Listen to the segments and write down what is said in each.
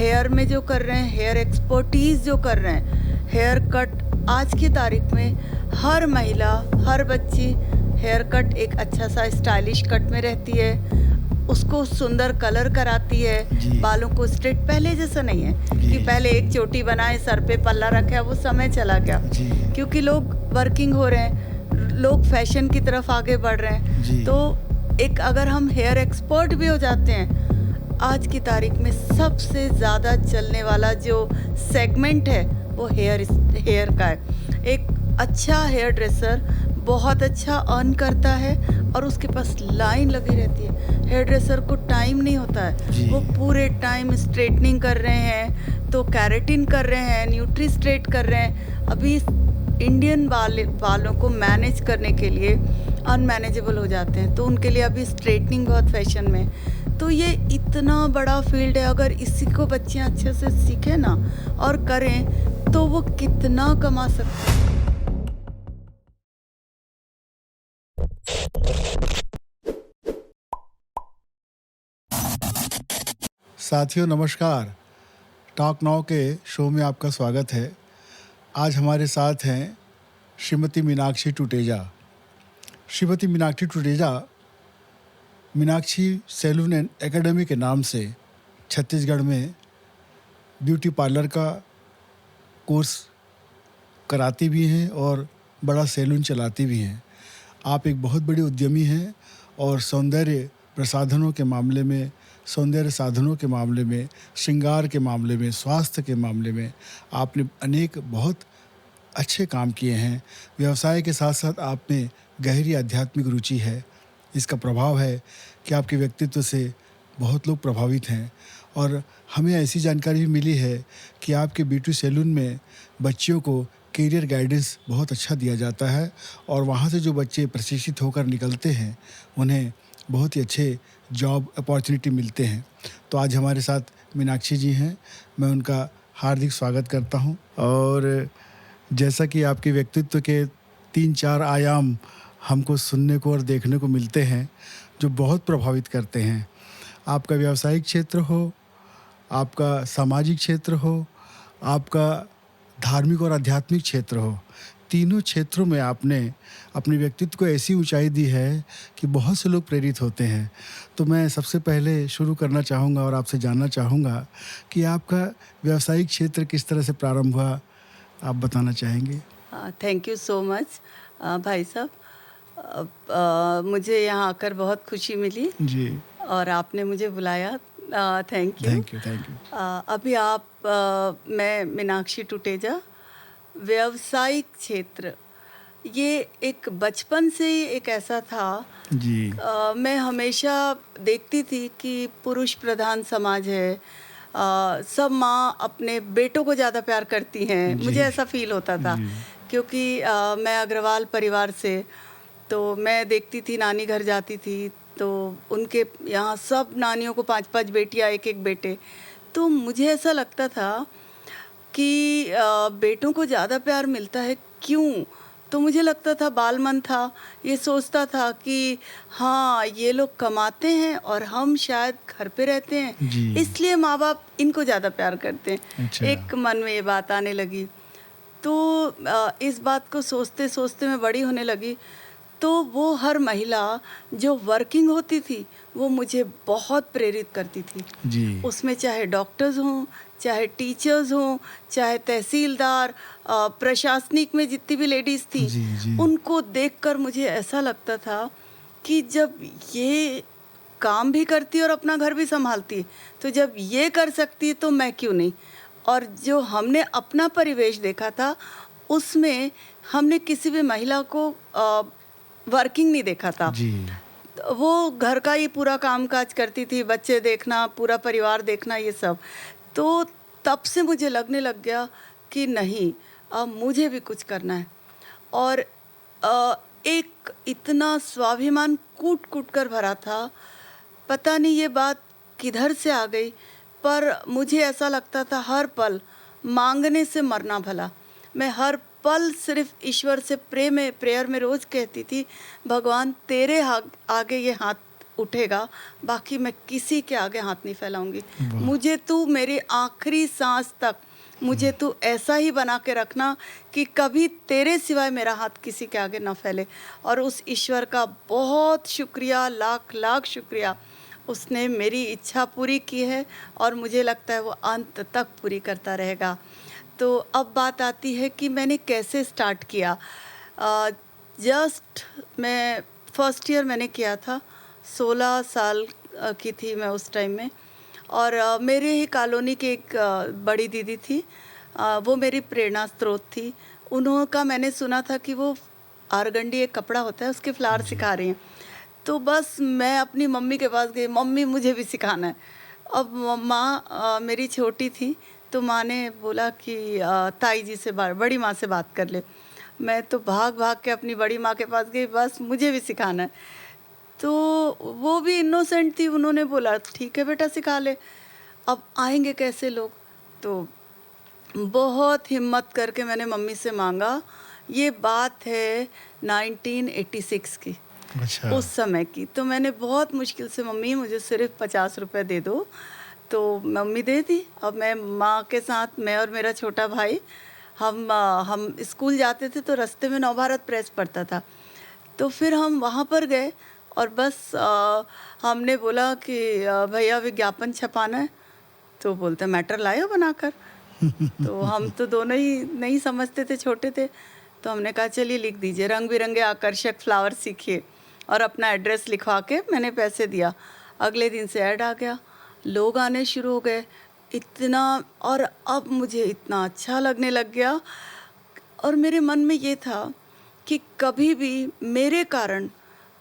Hair में जो कर रहे हैं, हेयर एक्सपर्टीज़ जो कर रहे हैं, हेयर कट आज की तारीख में हर महिला, हर बच्ची हेयर कट एक अच्छा सा स्टाइलिश कट में रहती है, उसको सुंदर कलर कराती है, बालों को स्ट्रेट। पहले जैसा नहीं है कि पहले एक चोटी बनाए, सर पे पल्ला रखा, वो समय चला गया क्योंकि लोग वर्किंग हो रहे हैं, लोग फैशन की तरफ आगे बढ़ रहे हैं। तो एक अगर हम हेयर एक्सपर्ट भी हो जाते हैं, आज की तारीख में सबसे ज़्यादा चलने वाला जो सेगमेंट है वो हेयर का है। एक अच्छा हेयर ड्रेसर बहुत अच्छा अर्न करता है और उसके पास लाइन लगी रहती है। हेयर ड्रेसर को टाइम नहीं होता है, वो पूरे टाइम स्ट्रेटनिंग कर रहे हैं, तो कैरेटिन कर रहे हैं, न्यूट्री स्ट्रेट कर रहे हैं। अभी इंडियन बालों को मैनेज करने के लिए अनमैनेजेबल हो जाते हैं, तो उनके लिए अभी स्ट्रेटनिंग बहुत फैशन में। तो ये इतना बड़ा फील्ड है, अगर इसी को बच्चे अच्छे से सीखें ना और करें तो वो कितना कमा सकते हैं। साथियों नमस्कार, टॉक नाउ के शो में आपका स्वागत है। आज हमारे साथ हैं Shrimati Meenakshi Tuteja. Shrimati Meenakshi Tuteja Meenakshi salon and academy के नाम से छत्तीसगढ़ में ब्यूटी पार्लर का कोर्स कराती भी हैं और बड़ा सैलून चलाती भी हैं। आप एक बहुत बड़ी उद्यमी हैं और सौंदर्य प्रसाधनों के मामले में, सौंदर्य साधनों के मामले में, श्रृंगार के मामले में, स्वास्थ्य के मामले में आपने अनेक बहुत अच्छे काम किए हैं। व्यवसाय के साथ साथ आप में गहरी आध्यात्मिक रुचि है। इसका प्रभाव है कि आपके व्यक्तित्व से बहुत लोग प्रभावित हैं और हमें ऐसी जानकारी भी मिली है कि आपके ब्यूटी सैलून में बच्चियों को करियर गाइडेंस बहुत अच्छा दिया जाता है और वहाँ से जो बच्चे प्रशिक्षित होकर निकलते हैं उन्हें बहुत ही अच्छे जॉब अपॉर्चुनिटी मिलते हैं। तो आज हमारे साथ मीनाक्षी जी हैं, मैं उनका हार्दिक स्वागत करता हूं। और जैसा कि आपके व्यक्तित्व के 3-4 आयाम हमको सुनने को और देखने को मिलते हैं जो बहुत प्रभावित करते हैं। आपका व्यावसायिक क्षेत्र हो, आपका सामाजिक क्षेत्र हो, आपका धार्मिक और आध्यात्मिक क्षेत्र हो, तीनों क्षेत्रों में आपने अपने व्यक्तित्व को ऐसी ऊंचाई दी है कि बहुत से लोग प्रेरित होते हैं। तो मैं सबसे पहले शुरू करना चाहूँगा और आपसे जानना चाहूँगा कि आपका व्यावसायिक क्षेत्र किस तरह से प्रारंभ हुआ, आप बताना चाहेंगे? थैंक यू सो मच भाई साहब। मुझे यहाँ आकर बहुत खुशी मिली जी, और आपने मुझे बुलाया। Thank you. Thank you. अभी मैं मीनाक्षी टुटेजा, व्यावसायिक क्षेत्र ये एक बचपन से ही एक ऐसा था। जी, मैं हमेशा देखती थी कि पुरुष प्रधान समाज है, सब माँ अपने बेटों को ज़्यादा प्यार करती हैं। मुझे ऐसा फील होता था क्योंकि मैं अग्रवाल परिवार से, तो मैं देखती थी, नानी घर जाती थी तो उनके यहाँ सब नानियों को 5-5 बेटियाँ, 1-1 बेटे। तो मुझे ऐसा लगता था कि बेटों को ज़्यादा प्यार मिलता है, क्यों? तो मुझे लगता था, बाल मन था, ये सोचता था कि हाँ ये लोग कमाते हैं और हम शायद घर पे रहते हैं, इसलिए माँ बाप इनको ज़्यादा प्यार करते हैं। अच्छा। एक मन में ये बात आने लगी। तो इस बात को सोचते सोचते मैं बड़ी होने लगी। तो वो हर महिला जो वर्किंग होती थी वो मुझे बहुत प्रेरित करती थी जी, उसमें, चाहे डॉक्टर्स हों, चाहे टीचर्स हों, चाहे तहसीलदार, प्रशासनिक में जितनी भी लेडीज़ थी, उनको देखकर मुझे ऐसा लगता था कि जब ये काम भी करती और अपना घर भी संभालती, तो जब ये कर सकती है तो मैं क्यों नहीं। और जो हमने अपना परिवेश देखा था उसमें हमने किसी भी महिला को वर्किंग नहीं देखा था। वो घर का ही पूरा कामकाज करती थी, बच्चे देखना, पूरा परिवार देखना, ये सब। तो तब से मुझे लगने लग गया कि नहीं, अब मुझे भी कुछ करना है। और एक इतना स्वाभिमान कूट कूट कर भरा था, पता नहीं ये बात किधर से आ गई, पर मुझे ऐसा लगता था हर पल मांगने से मरना भला। मैं हर पल सिर्फ ईश्वर से प्रेयर में रोज कहती थी, भगवान तेरे आगे ये हाथ उठेगा, बाकी मैं किसी के आगे हाथ नहीं फैलाऊंगी। वाह। मुझे तू मेरे आखिरी सांस तक मुझे तू ऐसा ही बना के रखना कि कभी तेरे सिवाय मेरा हाथ किसी के आगे ना फैले। और उस ईश्वर का बहुत शुक्रिया, लाख लाख शुक्रिया, उसने मेरी इच्छा पूरी की है और मुझे लगता है वो अंत तक पूरी करता रहेगा। तो अब बात आती है कि मैंने कैसे स्टार्ट किया। जस्ट मैं फर्स्ट ईयर मैंने किया था, 16 साल की थी मैं उस टाइम में। और मेरे ही कॉलोनी की एक बड़ी दीदी थी, वो मेरी प्रेरणा स्रोत थी। उनका मैंने सुना था कि वो आरगंडी एक कपड़ा होता है उसके फ्लावर सिखा रही हैं। तो बस मैं अपनी मम्मी के पास गई, मम्मी मुझे भी सिखाना है। अब माँ मेरी छोटी थी, तो माँ ने बोला कि ताई जी से बड़ी माँ से बात कर ले। मैं तो भाग भाग के अपनी बड़ी माँ के पास गई, बस मुझे भी सिखाना है। तो वो भी इनोसेंट थी, उन्होंने बोला ठीक है बेटा सिखा ले। अब आएंगे कैसे लोग, तो बहुत हिम्मत करके मैंने मम्मी से मांगा। ये बात है 1986 की, अच्छा। उस समय की। तो मैंने बहुत मुश्किल से, मम्मी मुझे सिर्फ 50 रुपये दे दो, तो मम्मी दे दी। अब मैं माँ के साथ, मैं और मेरा छोटा भाई, हम स्कूल जाते थे तो रास्ते में नवभारत प्रेस पड़ता था। तो फिर हम वहाँ पर गए और बस हमने बोला कि भैया विज्ञापन छपाना है। तो बोलते मैटर लाए हो बनाकर। तो हम तो दोनों ही नहीं समझते थे, छोटे थे। तो हमने कहा चलिए लिख दीजिए, रंग बिरंगे आकर्षक फ्लावर सीखिए, और अपना एड्रेस लिखवा के मैंने पैसे दिया। अगले दिन से ऐड आ गया, लोग आने शुरू हो गए इतना, और अब मुझे इतना अच्छा लगने लग गया। और मेरे मन में ये था कि कभी भी मेरे कारण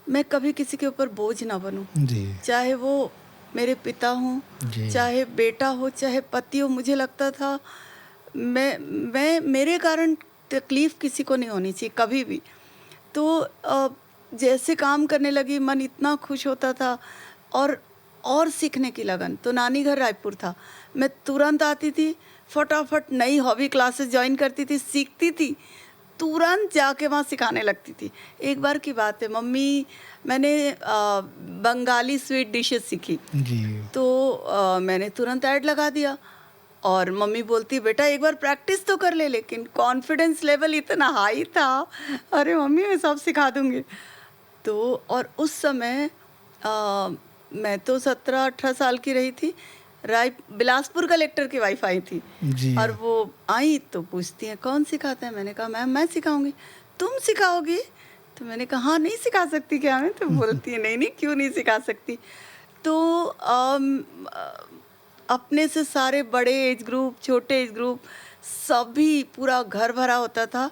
मैं कभी किसी के ऊपर बोझ ना बनूं, जी। चाहे वो मेरे पिता हों, जी। चाहे बेटा हो, चाहे पति हो। मुझे लगता था मैं मेरे कारण तकलीफ़ किसी को नहीं होनी चाहिए कभी भी। तो जैसे काम करने लगी, मन इतना खुश होता था, और सीखने की लगन। तो नानी घर रायपुर था, मैं तुरंत आती थी, फटाफट नई हॉबी क्लासेस ज्वाइन करती थी, सीखती थी, तुरंत जाके वहाँ सिखाने लगती थी। एक बार की बात है, मैंने बंगाली स्वीट डिशेस सीखी। जी। तो मैंने तुरंत ऐड लगा दिया, और मम्मी बोलती बेटा एक बार प्रैक्टिस तो कर ले। लेकिन कॉन्फिडेंस लेवल इतना हाई था, अरे मम्मी मैं सब सिखा दूँगी। तो और उस समय मैं तो 17-18 साल की रही थी। बिलासपुर कलेक्टर की वाइफ आई थी, जी। और वो आई तो पूछती हैं कौन सिखाता है। मैंने कहा मैम मैं सिखाऊंगी। तुम सिखाओगी? तो मैंने कहा हाँ, नहीं सिखा सकती क्या मैं? तो बोलती है नहीं नहीं, क्यों नहीं सिखा सकती। तो अपने से सारे बड़े एज ग्रुप, छोटे एज ग्रुप, सभी, पूरा घर भरा होता था।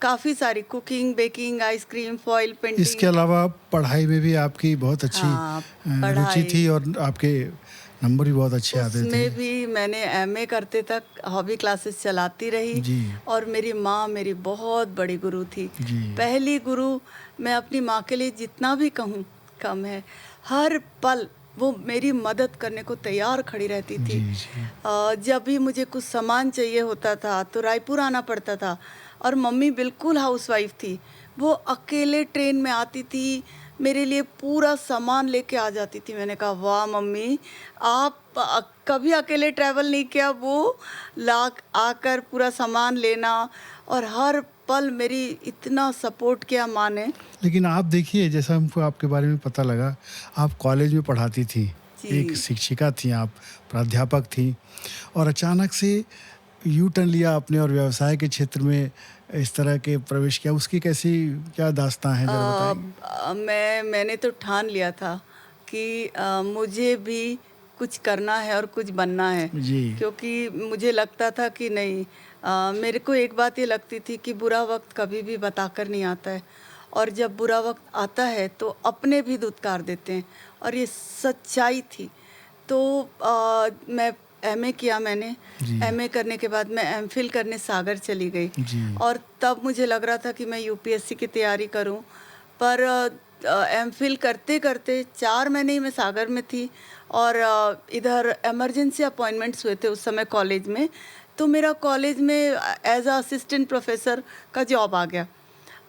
काफ़ी सारी cooking, baking, ice cream, foil painting. इसके अलावा पढ़ाई में भी आपकी बहुत अच्छी हाँ, रुचि थी, पढ़ाई, और आपके नंबर भी बहुत अच्छे आते थे। उसमें भी मैंने एमए करते तक हॉबी क्लासेस चलाती रही। जी। और मेरी माँ मेरी बहुत बड़ी गुरु थी, जी। पहली गुरु। मैं अपनी माँ के लिए जितना भी कहूँ कम है। हर पल वो मेरी मदद करने को तैयार खड़ी रहती थी। जी, जी। जब भी मुझे कुछ सामान चाहिए होता था तो रायपुर आना पड़ता था, और मम्मी बिल्कुल हाउसवाइफ थी। वो अकेले ट्रेन में आती थी, मेरे लिए पूरा सामान लेके आ जाती थी। मैंने कहा वाह मम्मी, आप कभी अकेले ट्रैवल नहीं किया, वो आकर पूरा सामान लेना, और हर पल मेरी इतना सपोर्ट किया माँ ने। लेकिन आप देखिए, जैसा हमको आपके बारे में पता लगा, आप कॉलेज में पढ़ाती थी, जी। एक शिक्षिका थी आप, प्राध्यापक थी, और अचानक से यू टर्न लिया आपने और व्यवसाय के क्षेत्र में इस तरह के प्रवेश किया। उसकी कैसी क्या दास्तां है, जरा बताइए। मैंने तो ठान लिया था कि मुझे भी कुछ करना है और कुछ बनना है। जी। क्योंकि मुझे लगता था कि नहीं, मेरे को एक बात ये लगती थी कि बुरा वक्त कभी भी बताकर नहीं आता है, और जब बुरा वक्त आता है तो अपने भी धुतकार देते हैं, और ये सच्चाई थी। तो मैं एमए किया मैंने। जी। एमए करने के बाद मैं एमफिल करने सागर चली गई। जी। और तब मुझे लग रहा था कि मैं यूपीएससी की तैयारी करूं, पर एमफिल करते करते 4 महीने ही मैं सागर में थी, और इधर इमरजेंसी अपॉइंटमेंट्स हुए थे उस समय कॉलेज में। तो मेरा कॉलेज में एज अ असिस्टेंट प्रोफेसर का जॉब आ गया,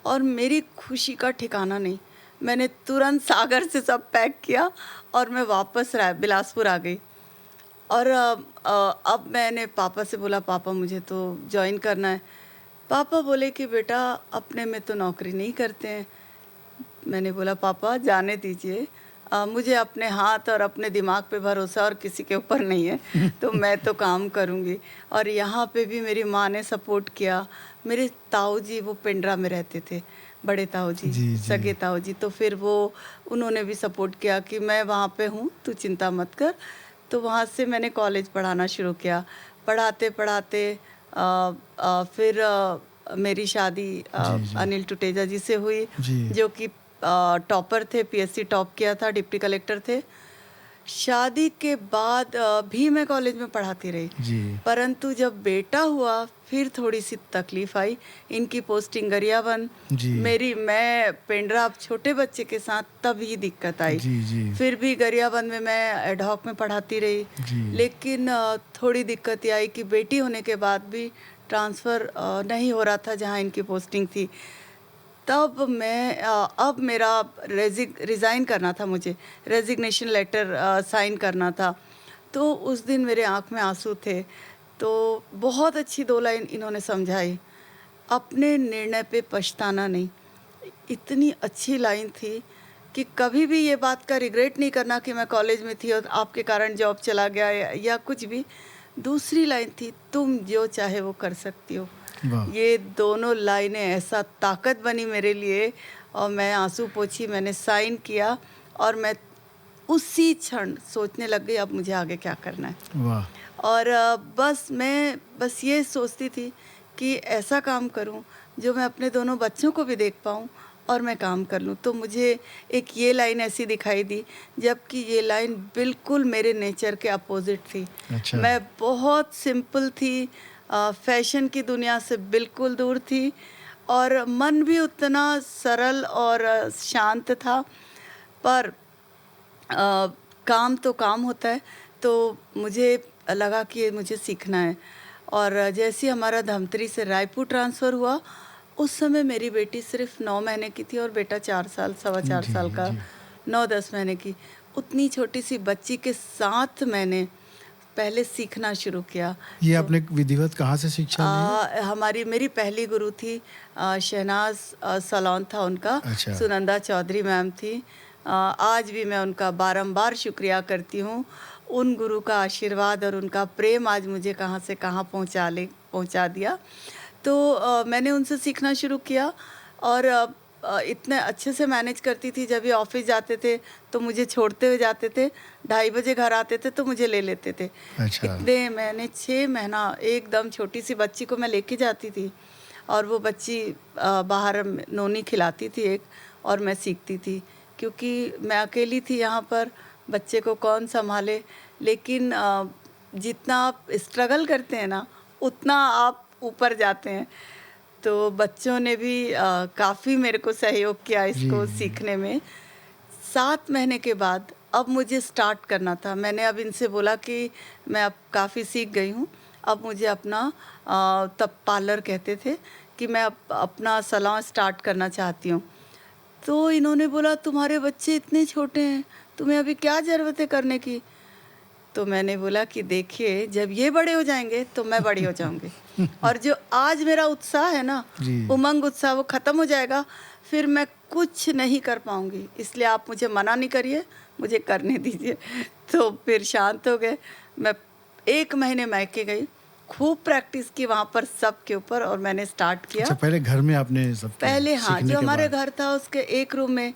और मेरी खुशी का ठिकाना नहीं। मैंने तुरंत सागर से सब पैक किया और मैं वापस बिलासपुर आ गई। और अब मैंने पापा से बोला, पापा मुझे तो जॉइन करना है। पापा बोले कि बेटा अपने में तो नौकरी नहीं करते हैं। मैंने बोला पापा जाने दीजिए, मुझे अपने हाथ और अपने दिमाग पे भरोसा और किसी के ऊपर नहीं है, तो मैं तो काम करूँगी। और यहाँ पे भी मेरी माँ ने सपोर्ट किया। मेरे ताऊ जी वो पेंड्रा में रहते थे, बड़े ताऊ जी, जी, सगे ताऊ जी, तो फिर वो उन्होंने भी सपोर्ट किया कि मैं वहाँ पे हूँ, तू चिंता मत कर। तो वहाँ से मैंने कॉलेज पढ़ाना शुरू किया। पढ़ाते पढ़ाते फिर मेरी शादी जी। अनिल टुटेजा जी से हुई, जी। जो कि टॉपर थे, पीएससी टॉप किया था, डिप्टी कलेक्टर थे। शादी के बाद भी मैं कॉलेज में पढ़ाती रही, जी। परंतु जब बेटा हुआ फिर थोड़ी सी तकलीफ आई। इनकी पोस्टिंग गरियाबंद, जी। मैं पेंड्रा छोटे बच्चे के साथ तभी दिक्कत आई। जी, जी। फिर भी गरियाबंद में मैं एडहॉक में पढ़ाती रही, जी। लेकिन थोड़ी दिक्कत ये आई कि बेटी होने के बाद भी ट्रांसफ़र नहीं हो रहा था जहाँ इनकी पोस्टिंग थी। तब मैं अब मेरा रिज़ाइन करना था, मुझे रेजिग्नेशन लेटर साइन करना था। तो उस दिन मेरे आँख में आंसू थे। तो बहुत अच्छी 2 लाइन इन्होंने समझाई, अपने निर्णय पे पछताना नहीं। इतनी अच्छी लाइन थी कि कभी भी ये बात का रिग्रेट नहीं करना कि मैं कॉलेज में थी और आपके कारण जॉब चला गया या कुछ भी। दूसरी लाइन थी, तुम जो चाहे वो कर सकती हो। वाह। ये दोनों लाइनें ऐसा ताकत बनी मेरे लिए, और मैं आंसू पोंछी, मैंने साइन किया और मैं उसी क्षण सोचने लग गई अब मुझे आगे क्या करना है। वाह। और मैं बस ये सोचती थी कि ऐसा काम करूं जो मैं अपने दोनों बच्चों को भी देख पाऊं और मैं काम कर लूं। तो मुझे एक ये लाइन ऐसी दिखाई दी, जबकि ये लाइन बिल्कुल मेरे नेचर के अपोजिट थी। अच्छा। मैं बहुत सिंपल थी, फैशन की दुनिया से बिल्कुल दूर थी, और मन भी उतना सरल और शांत था। पर काम तो काम होता है, तो मुझे लगा कि ये मुझे सीखना है। और जैसे ही हमारा धमतरी से रायपुर ट्रांसफ़र हुआ, उस समय मेरी बेटी सिर्फ 9 महीने की थी और बेटा 4 साल, सवा 4 जी, साल का, जी। 9-10 महीने की। उतनी छोटी सी बच्ची के साथ मैंने पहले सीखना शुरू किया। ये तो आपने विधिवत कहाँ से शिक्षा ली है? मेरी पहली गुरु थी शहनाज सलोन था उनका, अच्छा। सुनंदा चौधरी मैम थी। आज भी मैं उनका बारंबार शुक्रिया करती हूँ। उन गुरु का आशीर्वाद और उनका प्रेम आज मुझे कहाँ से कहाँ पहुँचा दिया। तो मैंने उनसे सीखना शुरू किया, और इतने अच्छे से मैनेज करती थी। जब ये ऑफिस जाते थे तो मुझे छोड़ते हुए जाते थे, 2:30 बजे घर आते थे तो मुझे ले लेते थे। अच्छा। मैंने 6 महीना एकदम छोटी सी बच्ची को मैं लेके जाती थी, और वो बच्ची बाहर नोनी खिलाती थी एक, और मैं सीखती थी, क्योंकि मैं अकेली थी यहाँ पर, बच्चे को कौन संभाले। लेकिन जितना आप स्ट्रगल करते हैं ना, उतना आप ऊपर जाते हैं। तो बच्चों ने भी काफ़ी मेरे को सहयोग किया इसको जी। सीखने में। 7 महीने के बाद अब मुझे स्टार्ट करना था। मैंने अब इनसे बोला कि मैं अब काफ़ी सीख गई हूँ, अब मुझे अपना तब पार्लर कहते थे, कि मैं अब अपना सैलून स्टार्ट करना चाहती हूँ। तो इन्होंने बोला तुम्हारे बच्चे इतने छोटे हैं, तुम्हें अभी क्या ज़रूरत है करने की। तो मैंने बोला कि देखिए, जब ये बड़े हो जाएंगे तो मैं बड़ी हो जाऊंगी, और जो आज मेरा उत्साह है ना, जी। उमंग उत्साह, वो ख़त्म हो जाएगा, फिर मैं कुछ नहीं कर पाऊंगी। इसलिए आप मुझे मना नहीं करिए, मुझे करने दीजिए। तो फिर शांत हो गए। मैं 1 महीने मायके गई, खूब प्रैक्टिस की वहाँ पर सब के ऊपर, और मैंने स्टार्ट किया। अच्छा, पहले घर में आपने सब किया, पहले हाँ, सीखने जो के हमारे बाद। घर था उसके एक रूम में,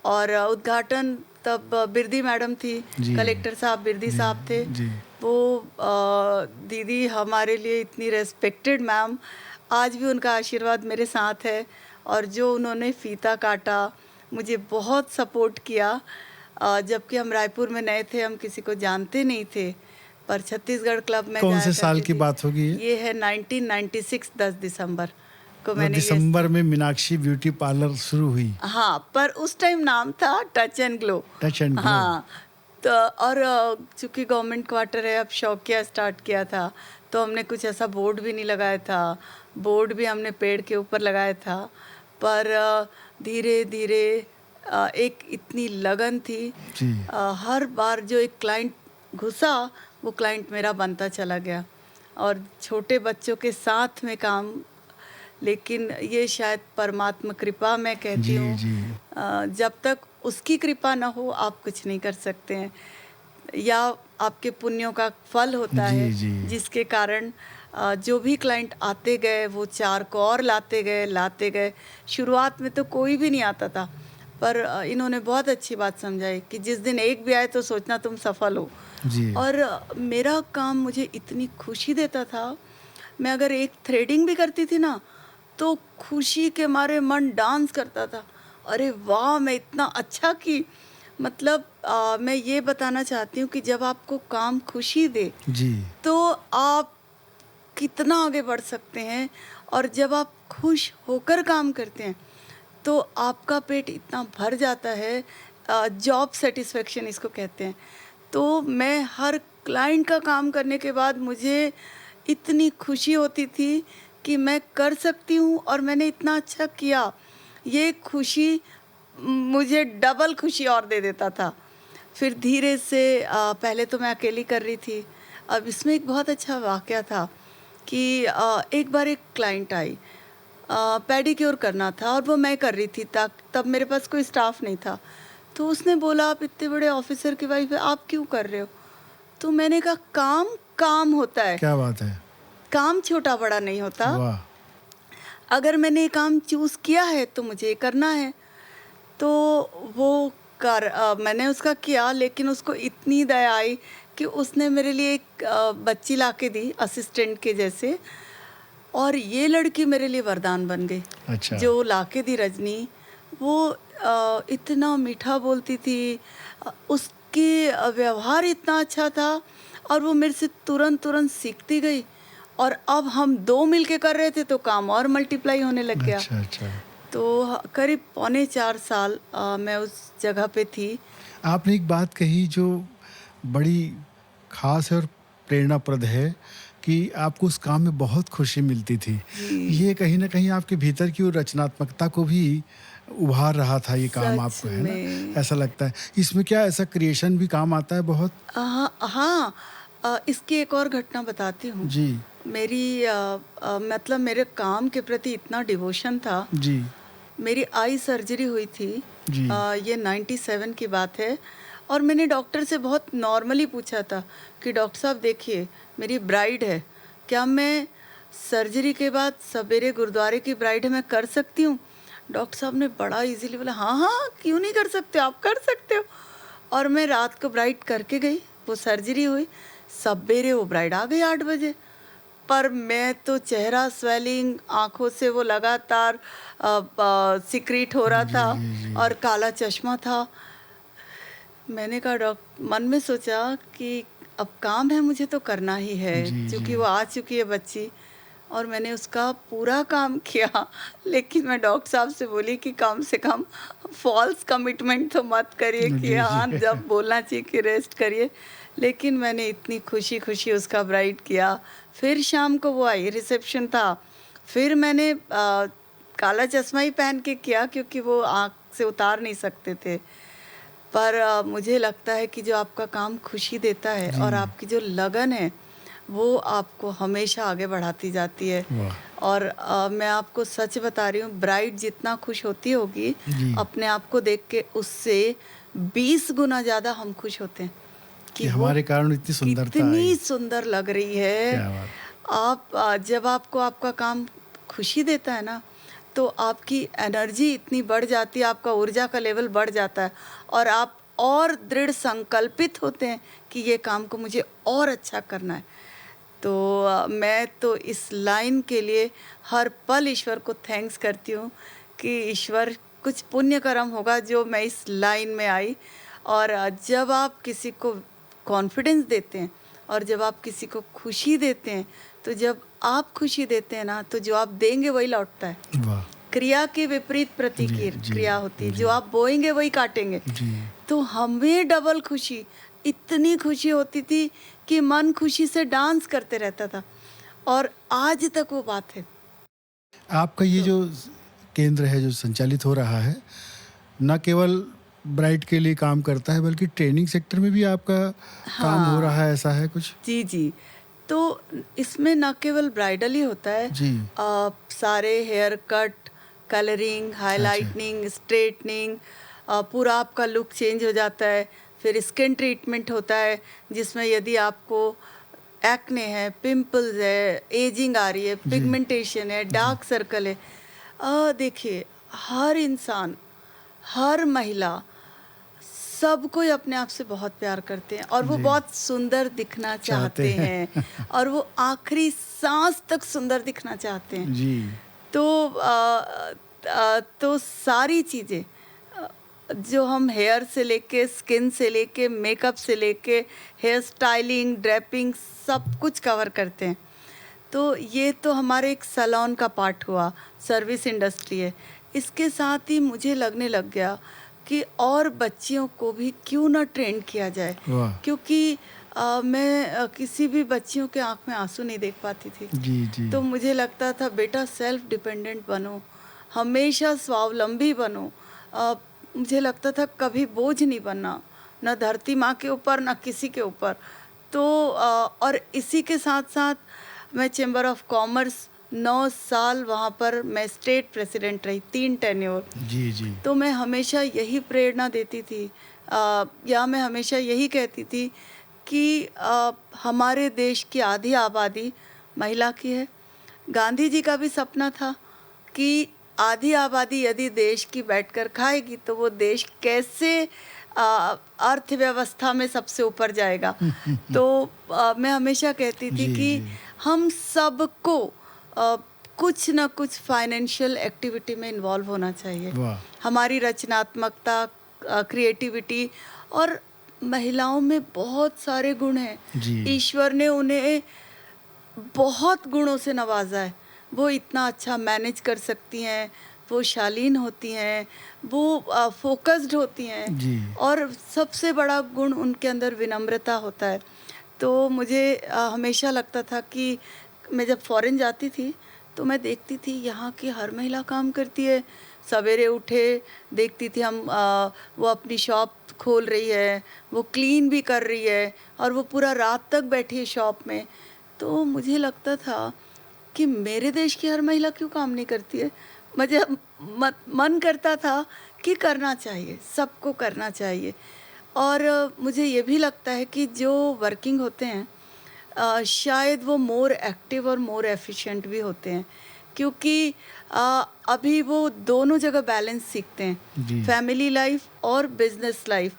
और उद्घाटन तब बिरदी मैडम थी, जी। कलेक्टर साहब बिरदी जी, साहब थे। जी। वो दीदी हमारे लिए इतनी रेस्पेक्टेड मैम, आज भी उनका आशीर्वाद मेरे साथ है। और जो उन्होंने फीता काटा, मुझे बहुत सपोर्ट किया। जबकि हम रायपुर में नए थे, हम किसी को जानते नहीं थे, पर छत्तीसगढ़ क्लब में कौन जाया से साल करती की थी। बात होगी ये? ये है 1996, 10 दिसंबर को मतलब मैंने ये, दिसंबर में मीनाक्षी ब्यूटी पार्लर शुरू हुई। हाँ, पर उस टाइम नाम था touch and glow. Touch and glow. हाँ, तो और चूँकि गवर्नमेंट क्वार्टर है, अब शौकिया स्टार्ट किया था, तो हमने कुछ ऐसा बोर्ड भी नहीं लगाया था। बोर्ड भी हमने पेड़ के ऊपर लगाया था। पर धीरे धीरे एक इतनी लगन थी। जी। हर बार जो एक क्लाइंट घुसा वो क्लाइंट मेरा बनता चला गया, और छोटे बच्चों के साथ में काम, लेकिन ये शायद परमात्मा कृपा मैं कहती जी, हूँ। जी। जब तक उसकी कृपा ना हो आप कुछ नहीं कर सकते हैं, या आपके पुण्यों का फल होता जी, है, जी। जिसके कारण जो भी क्लाइंट आते गए वो 4 को और लाते गए। शुरुआत में तो कोई भी नहीं आता था, पर इन्होंने बहुत अच्छी बात समझाई कि जिस दिन एक भी आए तो सोचना तुम सफल हो। जी। और मेरा काम मुझे इतनी खुशी देता था। मैं अगर एक थ्रेडिंग भी करती थी ना, तो खुशी के मारे मन डांस करता था। अरे वाह! मैं इतना अच्छा की, मतलब मैं ये बताना चाहती हूँ कि जब आपको काम खुशी दे, जी। तो आप कितना आगे बढ़ सकते हैं। और जब आप खुश होकर काम करते हैं, तो आपका पेट इतना भर जाता है, जॉब सेटिस्फेक्शन इसको कहते हैं। तो मैं हर क्लाइंट का काम करने के बाद मुझे इतनी खुशी होती थी कि मैं कर सकती हूँ और मैंने इतना अच्छा किया। ये खुशी मुझे डबल खुशी और दे देता था। फिर धीरे से पहले तो मैं अकेली कर रही थी। अब इसमें एक बहुत अच्छा वाक़या था कि एक बार एक क्लाइंट आई, पेडिक्योर करना था और वो मैं कर रही थी, तब मेरे पास कोई स्टाफ नहीं था। तो उसने बोला, आप इतने बड़े ऑफिसर की वाइफ है, आप क्यों कर रहे हो? तो मैंने कहा, काम काम होता है, क्या बात है! काम छोटा बड़ा नहीं होता। वाह! अगर मैंने ये काम चूज़ किया है तो मुझे ये करना है। तो वो मैंने उसका किया, लेकिन उसको इतनी दया आई कि उसने मेरे लिए एक बच्ची लाके दी असिस्टेंट के जैसे, और ये लड़की मेरे लिए वरदान बन गई। अच्छा। जो लाके दी रजनी, वो इतना मीठा बोलती थी, उसकी व्यवहार इतना अच्छा था, और वो मेरे से तुरंत सीखती गई। और अब हम 2 मिलके कर रहे थे तो काम और मल्टीप्लाई होने लग गया। अच्छा, अच्छा। तो करीब पौने 4 साल मैं उस जगह पे थी। आपने एक बात कही जो बड़ी ख़ास है और प्रेरणाप्रद है कि आपको उस काम में बहुत खुशी मिलती थी। जी, ये कहीं न कहीं आपके भीतर की वो रचनात्मकता को भी उभार रहा था ये काम सच आपको, है ना? में। ऐसा लगता है। इसमें क्या ऐसा क्रिएशन भी काम आता है बहुत? हाँ, इसकी एक और घटना बताती हूँ। जी, मेरी मतलब मेरे काम के प्रति इतना डिवोशन था। जी, मेरी आई सर्जरी हुई थी। जी। ये 97 की बात है, और मैंने डॉक्टर से बहुत नॉर्मली पूछा था कि डॉक्टर साहब देखिए, मेरी ब्राइड है, क्या मैं सर्जरी के बाद सवेरे गुरुद्वारे की ब्राइड है, मैं कर सकती हूँ? डॉक्टर साहब ने बड़ा इजीली बोला, हाँ हाँ, क्यों नहीं कर सकते, आप कर सकते हो। और मैं रात को ब्राइड करके गई, वो सर्जरी हुई, सवेरे वो ब्राइड आ गई 8 बजे। पर मैं तो चेहरा स्वेलिंग, आँखों से वो लगातार सिक्रीट हो रहा जी, था, जी, जी। और काला चश्मा था। मैंने कहा, मन में सोचा कि अब काम है, मुझे तो करना ही है, जी, क्योंकि जी। वो आ चुकी है बच्ची। और मैंने उसका पूरा काम किया। लेकिन मैं डॉक्टर साहब से बोली कि कम से कम फॉल्स कमिटमेंट तो मत करिए कि जी, हाँ, जी। जब बोलना चाहिए कि रेस्ट करिए। लेकिन मैंने इतनी खुशी उसका ब्राइड किया। फिर शाम को वो आई, रिसेप्शन था। फिर मैंने काला चश्मा ही पहन के किया, क्योंकि वो आँख से उतार नहीं सकते थे। पर मुझे लगता है कि जो आपका काम खुशी देता है जी। और आपकी जो लगन है, वो आपको हमेशा आगे बढ़ाती जाती है। वाह! और मैं आपको सच बता रही हूँ, ब्राइड जितना खुश होती होगी जी। अपने आप को देख के, उससे 20 गुना ज़्यादा हम खुश होते हैं कि कि वो हमारे कारण इतनी सुंदरता कितनी आई। सुंदर लग रही है। क्या बात! आप जब आपको आपका काम खुशी देता है ना, तो आपकी एनर्जी इतनी बढ़ जाती है, आपका ऊर्जा का लेवल बढ़ जाता है, और आप और दृढ़ संकल्पित होते हैं कि ये काम को मुझे और अच्छा करना है। तो मैं तो इस लाइन के लिए हर पल ईश्वर को थैंक्स करती हूँ कि ईश्वर कुछ पुण्य कर्म होगा जो मैं इस लाइन में आई। और जब आप किसी को कॉन्फिडेंस देते हैं और जब आप किसी को खुशी देते हैं, तो जब आप खुशी देते हैं ना, तो जो आप देंगे वही लौटता है। वाह! क्रिया के विपरीत जी, प्रतिक्रिया होती है, जी, जो आप बोएंगे वही काटेंगे। जी। तो हमें डबल खुशी, इतनी खुशी होती थी कि मन खुशी से डांस करते रहता था, और आज तक वो बात है। आपका ये तो जो केंद्र है जो संचालित हो रहा है, न केवल ब्राइड के लिए काम करता है बल्कि ट्रेनिंग सेक्टर में भी आपका काम हो रहा है, ऐसा है कुछ? जी जी। तो इसमें न केवल ब्राइडल ही होता है, जी। सारे हेयर कट, कलरिंग, हाइलाइटनिंग, स्ट्रेटनिंग, पूरा आपका लुक चेंज हो जाता है। फिर स्किन ट्रीटमेंट होता है जिसमें यदि आपको एक्ने है, पिंपल्स है, एजिंग आ रही है, जी। पिगमेंटेशन है, डार्क सर्कल है, देखिए हर इंसान, हर महिला, सब कोई अपने आप से बहुत प्यार करते हैं और वो जी। बहुत सुंदर दिखना चाहते हैं और वो आखिरी सांस तक सुंदर दिखना चाहते हैं। जी। तो तो सारी चीज़ें, जो हम हेयर से लेके, स्किन से लेके, मेकअप से लेके, हेयर स्टाइलिंग, ड्रेपिंग, सब कुछ कवर करते हैं। तो ये तो हमारे एक सैलून का पार्ट हुआ, सर्विस इंडस्ट्री है। इसके साथ ही मुझे लगने लग गया कि और बच्चियों को भी क्यों ना ट्रेन किया जाए, वाह! क्योंकि मैं किसी भी बच्चियों के आँख में आंसू नहीं देख पाती थी। जी, जी। तो मुझे लगता था बेटा सेल्फ डिपेंडेंट बनो, हमेशा स्वावलंबी बनो। मुझे लगता था कभी बोझ नहीं बनना, न धरती माँ के ऊपर न किसी के ऊपर। तो और इसी के साथ साथ मैं चैम्बर ऑफ कॉमर्स 9 साल वहाँ पर मैं स्टेट प्रेसिडेंट रही, 3 टेन्योर। जी, जी। तो मैं हमेशा यही प्रेरणा देती थी, या मैं हमेशा यही कहती थी कि हमारे देश की आधी आबादी महिला की है। गांधी जी का भी सपना था कि आधी आबादी यदि देश की बैठकर खाएगी तो वो देश कैसे अर्थव्यवस्था में सबसे ऊपर जाएगा। तो मैं हमेशा कहती थी जी, कि जी। हम सबको कुछ ना कुछ फाइनेंशियल एक्टिविटी में इन्वॉल्व होना चाहिए। वाह! हमारी रचनात्मकता, क्रिएटिविटी, और महिलाओं में बहुत सारे गुण हैं। जी। ईश्वर ने उन्हें बहुत गुणों से नवाजा है। वो इतना अच्छा मैनेज कर सकती हैं, वो शालीन होती हैं, वो फोकस्ड होती हैं, जी। और सबसे बड़ा गुण उनके अंदर विनम्रता होता है। तो मुझे हमेशा लगता था कि मैं जब फॉरेन जाती थी तो मैं देखती थी यहाँ की हर महिला काम करती है। सवेरे उठे देखती थी हम, वो अपनी शॉप खोल रही है, वो क्लीन भी कर रही है, और वो पूरा रात तक बैठी है शॉप में। तो मुझे लगता था कि मेरे देश की हर महिला क्यों काम नहीं करती है। मुझे मन करता था कि करना चाहिए, सबको करना चाहिए। और मुझे ये भी लगता है कि जो वर्किंग होते हैं, शायद वो मोर एक्टिव और मोर एफिशिएंट भी होते हैं, क्योंकि अभी वो दोनों जगह बैलेंस सीखते हैं। जी। फैमिली लाइफ और बिजनेस लाइफ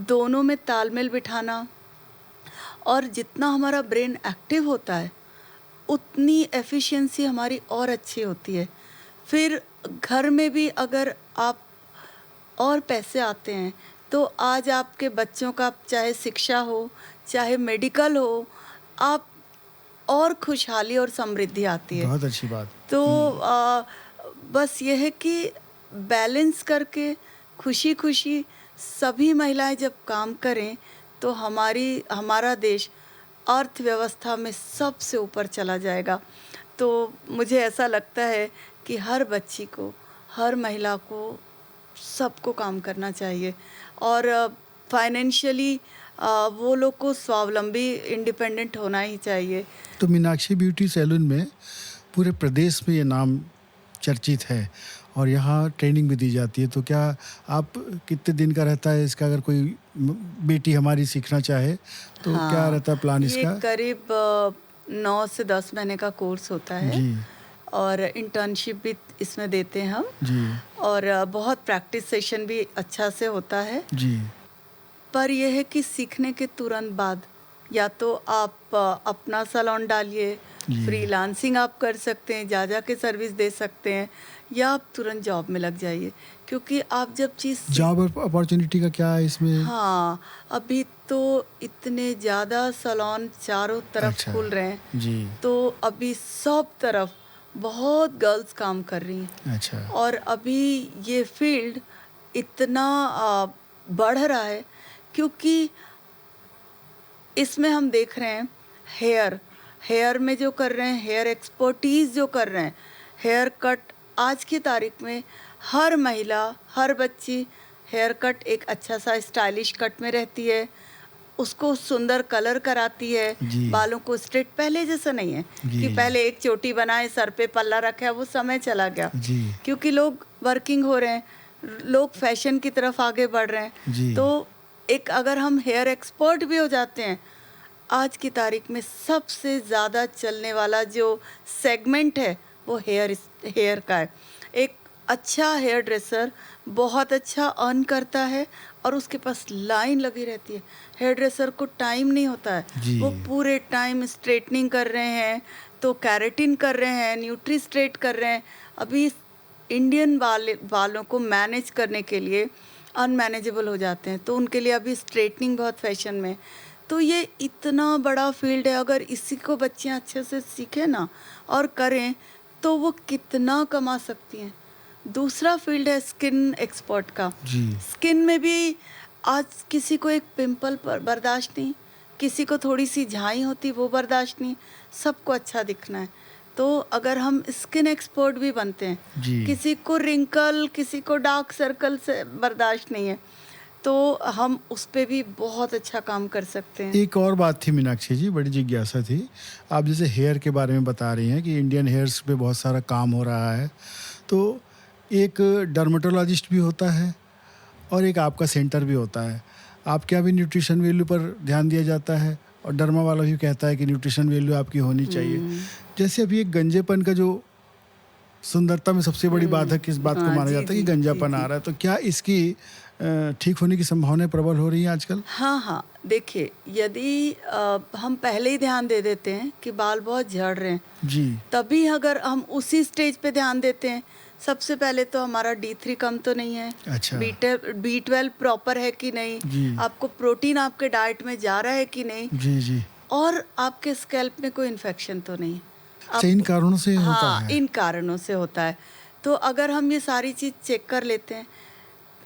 दोनों में तालमेल बिठाना, और जितना हमारा ब्रेन एक्टिव होता है उतनी एफिशिएंसी हमारी और अच्छी होती है। फिर घर में भी अगर आप और पैसे आते हैं तो आज आपके बच्चों का चाहे शिक्षा हो, चाहे मेडिकल हो, आप और खुशहाली और समृद्धि आती है। बहुत अच्छी बात। तो बस ये है कि बैलेंस करके खुशी-खुशी सभी महिलाएं जब काम करें तो हमारा देश अर्थव्यवस्था में सबसे ऊपर चला जाएगा। तो मुझे ऐसा लगता है कि हर बच्ची को, हर महिला को, सबको काम करना चाहिए, और फाइनेंशियली वो लोग को स्वावलंबी, इंडिपेंडेंट होना ही चाहिए। तो मीनाक्षी ब्यूटी सैलून में पूरे प्रदेश में ये नाम चर्चित है और यहाँ ट्रेनिंग भी दी जाती है। तो क्या आप कितने दिन का रहता है इसका, अगर कोई बेटी हमारी सीखना चाहे तो क्या रहता है प्लान ये इसका? करीब 9 से 10 महीने का कोर्स होता है, जी। और इंटर्नशिप भी इसमें देते हैं हम, जी। और बहुत प्रैक्टिस सेशन भी अच्छा से होता है। जी। पर यह है कि सीखने के तुरंत बाद या तो आप अपना सैलून डालिए, जी। फ्रीलांसिंग आप कर सकते हैं, जा के सर्विस दे सकते हैं, या आप तुरंत जॉब में लग जाइए, क्योंकि आप जब जॉब अपॉर्चुनिटी का क्या है इसमें? हाँ, अभी तो इतने ज़्यादा सैलून चारों तरफ अच्छा। खुल रहे हैं, जी। तो अभी सब तरफ बहुत गर्ल्स काम कर रही हैं। अच्छा। और अभी ये फील्ड इतना बढ़ रहा है, क्योंकि इसमें हम देख रहे हैं हेयर में जो कर रहे हैं, हेयर एक्सपर्टीज़ जो कर रहे हैं, हेयर कट, आज की तारीख में हर महिला, हर बच्ची हेयर कट एक अच्छा सा स्टाइलिश कट में रहती है, उसको सुंदर कलर कराती है, जी। बालों को स्ट्रेट पहले जैसा नहीं है जी, कि जी। पहले एक चोटी बनाए सर पे पल्ला रखा, वो समय चला गया जी। क्योंकि लोग वर्किंग हो रहे हैं, लोग फैशन की तरफ आगे बढ़ रहे हैं। जी। तो एक अगर हम हेयर एक्सपर्ट भी हो जाते हैं, आज की तारीख में सबसे ज़्यादा चलने वाला जो सेगमेंट है वो हेयर का है। एक अच्छा हेयर ड्रेसर बहुत अच्छा अर्न करता है और उसके पास लाइन लगी रहती है। हेयर ड्रेसर को टाइम नहीं होता है, जी। वो पूरे टाइम स्ट्रेटनिंग कर रहे हैं, तो कैरेटिन कर रहे हैं, न्यूट्री स्ट्रेट कर रहे हैं। अभी इंडियन बालों को मैनेज करने के लिए अनमैनेजेबल हो जाते हैं, तो उनके लिए अभी स्ट्रेटनिंग बहुत फैशन में। तो ये इतना बड़ा फील्ड है, अगर इसी को बच्चियां अच्छे से सीखें ना और करें तो वो कितना कमा सकती हैं। दूसरा फील्ड है स्किन एक्सपर्ट का। जी। स्किन में भी आज किसी को एक पिंपल पर बर्दाश्त नहीं, किसी को थोड़ी सी झाई होती वो बर्दाश्त नहीं, सबको अच्छा दिखना है। तो अगर हम स्किन एक्सपर्ट भी बनते हैं, जी। किसी को रिंकल, किसी को डार्क सर्कल से बर्दाश्त नहीं है, तो हम उस पे भी बहुत अच्छा काम कर सकते हैं। एक और बात थी मीनाक्षी जी, बड़ी जिज्ञासा थी। आप जैसे हेयर के बारे में बता रही हैं कि इंडियन हेयर्स पे बहुत सारा काम हो रहा है, तो एक डर्मेटोलॉजिस्ट भी होता है और एक आपका सेंटर भी होता है। आपके यहाँ भी न्यूट्रिशन वैल्यू पर ध्यान दिया जाता है और डर्मा वाला भी कहता है कि न्यूट्रिशन वैल्यू आपकी होनी चाहिए। जैसे अभी एक गंजेपन का जो सुंदरता में सबसे बड़ी बात है, किस बात को हाँ, माना जी, जाता है कि जी, गंजापन जी, आ जी। रहा है, तो क्या इसकी ठीक होने की संभावनाएं प्रबल हो रही हैं आजकल? हाँ हाँ, देखिए यदि हम पहले ही ध्यान दे देते हैं कि बाल बहुत झड़ रहे हैं, जी। तभी अगर हम उसी स्टेज पे ध्यान देते हैं, सबसे पहले तो हमारा D3 कम तो नहीं है, अच्छा। B12 प्रॉपर है कि नहीं, जी। आपको प्रोटीन आपके डाइट में जा रहा है कि नहीं, जी। जी। और आपके स्कैल्प में कोई इन्फेक्शन तो नहीं। अच्छा, इन कारणों से होता हाँ, है। इन कारणों से होता है। तो अगर हम ये सारी चीज़ चेक कर लेते हैं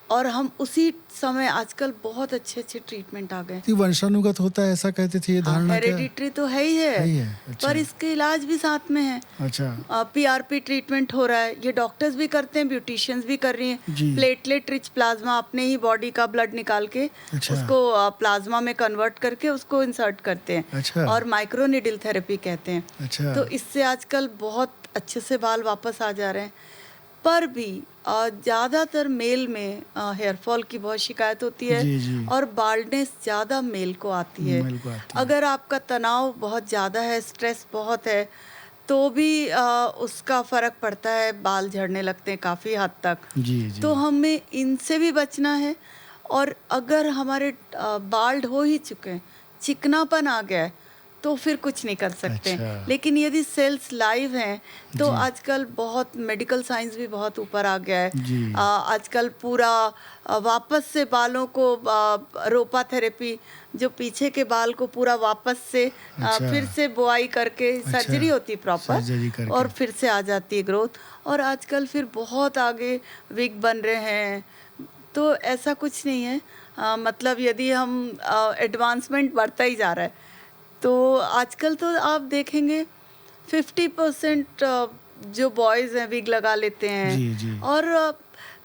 और हम उसी समय, आजकल बहुत अच्छे अच्छे ट्रीटमेंट आ गए। ये वंशानुगत होता है ऐसा कहते थे, ये हाँ, धारणा क्या है? हेरिडिटरी तो है ही है, है ही है, अच्छा। पर इसके इलाज भी साथ में है। अच्छा। PRP ट्रीटमेंट हो रहा है, ये डॉक्टर्स भी करते हैं, ब्यूटिशियंस भी कर रही हैं। जी। प्लेटलेट रिच प्लाज्मा, अपने ही बॉडी का ब्लड निकाल के अच्छा। उसको प्लाज्मा में कन्वर्ट करके उसको इंसर्ट करते हैं। अच्छा। और माइक्रोनीडल थेरेपी कहते हैं। अच्छा। तो इससे आजकल बहुत अच्छे से बाल वापस आ जा रहे हैं। पर भी ज़्यादातर मेल में हेयर फॉल की बहुत शिकायत होती है। जी, जी। और बाल्डनेस ज़्यादा मेल को आती है। मेल को आती है। अगर आपका तनाव बहुत ज़्यादा है, स्ट्रेस बहुत है, तो भी उसका फ़र्क पड़ता है, बाल झड़ने लगते हैं काफ़ी हद तक। जी। जी। तो हमें इनसे भी बचना है। और अगर हमारे बाल्ड हो ही चुके हैं, चिकनापन आ गया है, तो फिर कुछ नहीं कर सकते हैं। अच्छा। लेकिन यदि सेल्स लाइव हैं तो जी। आजकल बहुत मेडिकल साइंस भी बहुत ऊपर आ गया है। जी। आजकल पूरा वापस से बालों को रोपा थेरेपी, जो पीछे के बाल को पूरा वापस से अच्छा। फिर से बुआई करके, अच्छा। सर्जरी होती है प्रॉपर, सर्जरी करके। और फिर से आ जाती है ग्रोथ। और आजकल फिर बहुत आगे विग बन रहे हैं। तो ऐसा कुछ नहीं है, मतलब यदि हम एडवांसमेंट बढ़ता ही जा रहा है, तो आजकल तो आप देखेंगे 50% जो बॉयज़ हैं विग लगा लेते हैं। जी। जी। और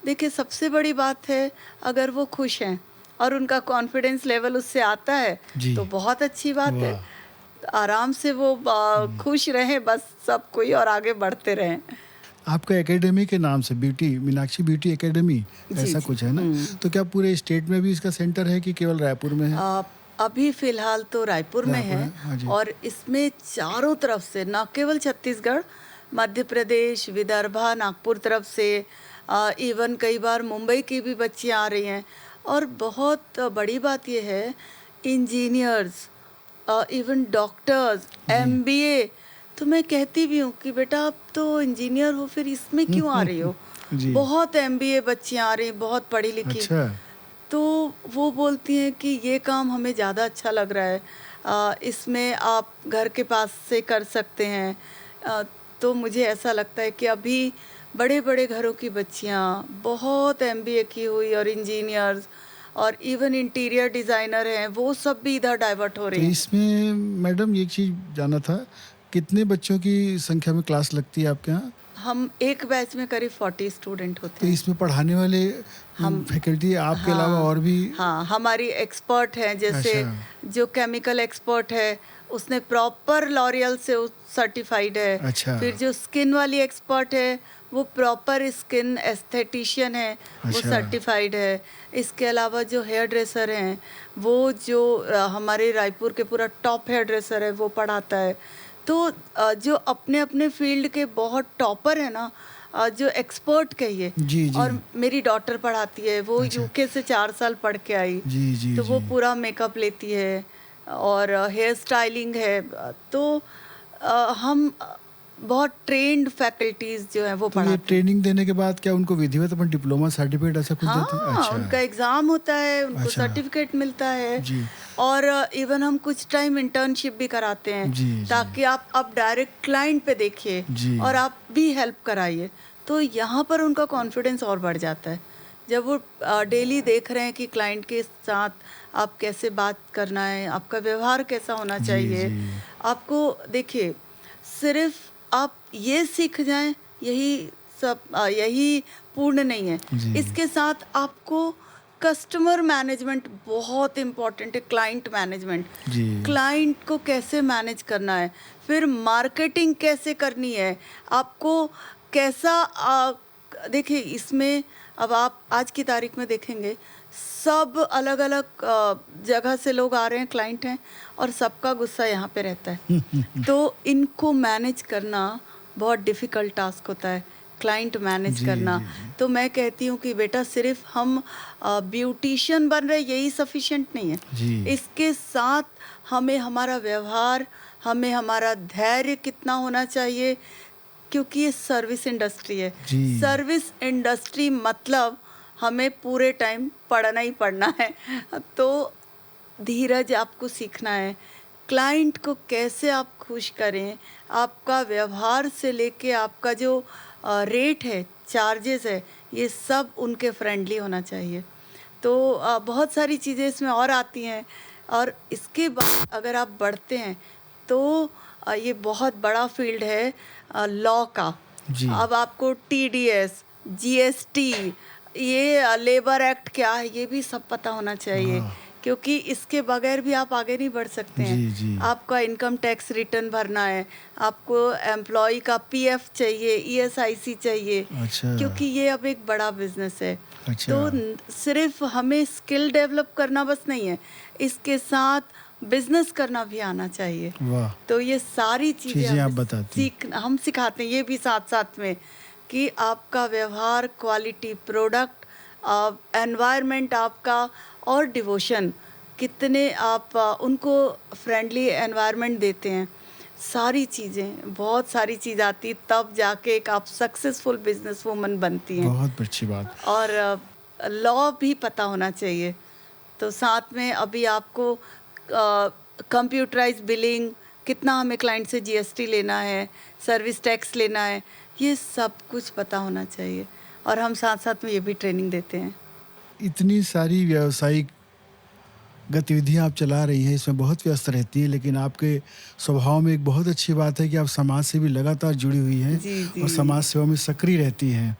देखिए सबसे बड़ी बात है, अगर वो खुश हैं और उनका कॉन्फिडेंस लेवल उससे आता है जी। तो बहुत अच्छी बात है। वाह। आराम से वो खुश रहें बस, सब कोई, और आगे बढ़ते रहें। आपका एकेडमी के नाम से मीनाक्षी ब्यूटी एकेडमी जी, ऐसा जी। कुछ है ना? तो क्या पूरे स्टेट में भी इसका सेंटर है कि केवल रायपुर में है? अभी फिलहाल तो रायपुर में रायपुर है। है, हाँ जी। और इसमें चारों तरफ से, न केवल छत्तीसगढ़, मध्य प्रदेश, विदर्भा, नागपुर तरफ से, इवन कई बार मुंबई की भी बच्चियां आ रही हैं। और बहुत बड़ी बात यह है, इंजीनियर्स, इवन डॉक्टर्स, MBA, तो मैं कहती भी हूँ कि बेटा आप तो इंजीनियर हो, फिर इसमें क्यों आ रही हो? जी। बहुत MBA बच्चियां आ रही हैं, बहुत पढ़ी लिखी। अच्छा। तो वो बोलती हैं कि ये काम हमें ज़्यादा अच्छा लग रहा है, इसमें आप घर के पास से कर सकते हैं। तो मुझे ऐसा लगता है कि अभी बड़े बड़े घरों की बच्चियाँ, बहुत MBA की हुई और इंजीनियर्स और इवन इंटीरियर डिज़ाइनर हैं, वो सब भी इधर डाइवर्ट हो तो रही हैं। इसमें मैडम एक चीज़ जानना था, कितने बच्चों की संख्या में क्लास लगती है आपके यहाँ? हम एक बैच में करीब 40 स्टूडेंट होते तो हैं। इसमें पढ़ाने वाले हम फैकल्टी आपके अलावा हाँ और भी? हाँ, हमारी एक्सपर्ट हैं, जैसे अच्छा। जो केमिकल एक्सपर्ट है उसने प्रॉपर लॉरियल से सर्टिफाइड है। अच्छा। फिर जो स्किन वाली एक्सपर्ट है वो प्रॉपर स्किन एस्थेटिशियन है, वो अच्छा। सर्टिफाइड है। इसके अलावा जो हेयर ड्रेसर हैं वो जो हमारे रायपुर के पूरा टॉप हेयर ड्रेसर है वो पढ़ाता है। तो जो अपने अपने फील्ड के बहुत टॉपर है ना, जो एक्सपर्ट कहिए। जी जी। और मेरी डॉटर पढ़ाती है, वो अच्छा। यूके से 4 साल पढ़ के आई। जी जी तो वो जी। पूरा मेकअप लेती है और हेयर स्टाइलिंग है। तो हम बहुत ट्रेंड फैकल्टीज जो है वो तो ये पढ़ाते हैं। ट्रेनिंग देने के बाद क्या उनको विधिवत अपन डिप्लोमा सर्टिफिकेट ऐसा कुछ देते हैं? हाँ, उनका अच्छा। एग्ज़ाम होता है, उनको अच्छा। सर्टिफिकेट मिलता है। जी और इवन हम कुछ टाइम इंटर्नशिप भी कराते हैं, जी जी ताकि आप डायरेक्ट क्लाइंट पे देखिए जी। और आप भी हेल्प कराइए। तो यहाँ पर उनका कॉन्फिडेंस और बढ़ जाता है, जब वो डेली देख रहे हैं कि क्लाइंट के साथ आप कैसे बात करना है, आपका व्यवहार कैसा होना जी चाहिए। जी आपको देखिए, सिर्फ आप ये सीख जाएं यही यही पूर्ण नहीं है। जी इसके साथ आपको कस्टमर मैनेजमेंट बहुत इम्पोर्टेंट है, क्लाइंट मैनेजमेंट। जी। क्लाइंट को कैसे मैनेज करना है, फिर मार्केटिंग कैसे करनी है, आपको कैसा देखिए इसमें अब आप आज की तारीख में देखेंगे सब अलग अलग जगह से लोग आ रहे हैं, क्लाइंट हैं, और सबका गुस्सा यहाँ पे रहता है। तो इनको मैनेज करना बहुत डिफ़िकल्ट टास्क होता है, क्लाइंट मैनेज जी करना। जी जी। तो मैं कहती हूँ कि बेटा सिर्फ हम ब्यूटिशियन बन रहे यही सफिशिएंट नहीं है। जी इसके साथ हमें हमारा व्यवहार, हमें हमारा धैर्य कितना होना चाहिए, क्योंकि ये सर्विस इंडस्ट्री है। जी। सर्विस इंडस्ट्री मतलब हमें पूरे टाइम पढ़ना ही पढ़ना है। तो धीरज आपको सीखना है, क्लाइंट को कैसे आप खुश करें, आपका व्यवहार से लेके आपका जो रेट है, चार्जेस है, ये सब उनके फ्रेंडली होना चाहिए। तो बहुत सारी चीज़ें इसमें और आती हैं। और इसके बाद अगर आप बढ़ते हैं तो ये बहुत बड़ा फील्ड है लॉ का। जी। अब आपको टीडीएस, जीएसटी, ये लेबर एक्ट क्या है, ये भी सब पता होना चाहिए, वाह। क्योंकि इसके बगैर भी आप आगे नहीं बढ़ सकते हैं। जी जी। आपका इनकम टैक्स रिटर्न भरना है, आपको एम्प्लॉय का पीएफ चाहिए, ईएसआईसी चाहिए, अच्छा। क्योंकि ये अब एक बड़ा बिजनेस है। अच्छा। तो सिर्फ हमें स्किल डेवलप करना बस नहीं है, इसके साथ बिजनेस करना भी आना चाहिए। वाह। तो ये सारी चीज़ें चीज़ें आप बताती हैं। हम सिखाते हैं, ये भी साथ साथ में, कि आपका व्यवहार, क्वालिटी प्रोडक्ट, एनवायरनमेंट आपका, और डिवोशन, कितने आप उनको फ्रेंडली एनवायरनमेंट देते हैं। सारी चीज़ें, बहुत सारी चीज़ आती, तब जाके एक आप सक्सेसफुल बिजनेस वूमन बनती हैं। बहुत अच्छी बात। और लॉ भी पता होना चाहिए। तो साथ में अभी आपको कंप्यूटराइज बिलिंग, कितना हमें क्लाइंट से जीएसटी लेना है, सर्विस टैक्स लेना है, ये सब कुछ पता होना चाहिए। और हम साथ साथ में ये भी ट्रेनिंग देते हैं। इतनी सारी व्यावसायिक गतिविधियां आप चला रही हैं, इसमें बहुत व्यस्त रहती हैं, लेकिन आपके स्वभाव में एक बहुत अच्छी बात है कि आप समाज से भी लगातार जुड़ी हुई हैं जी और जी। समाज सेवा में सक्रिय रहती हैं।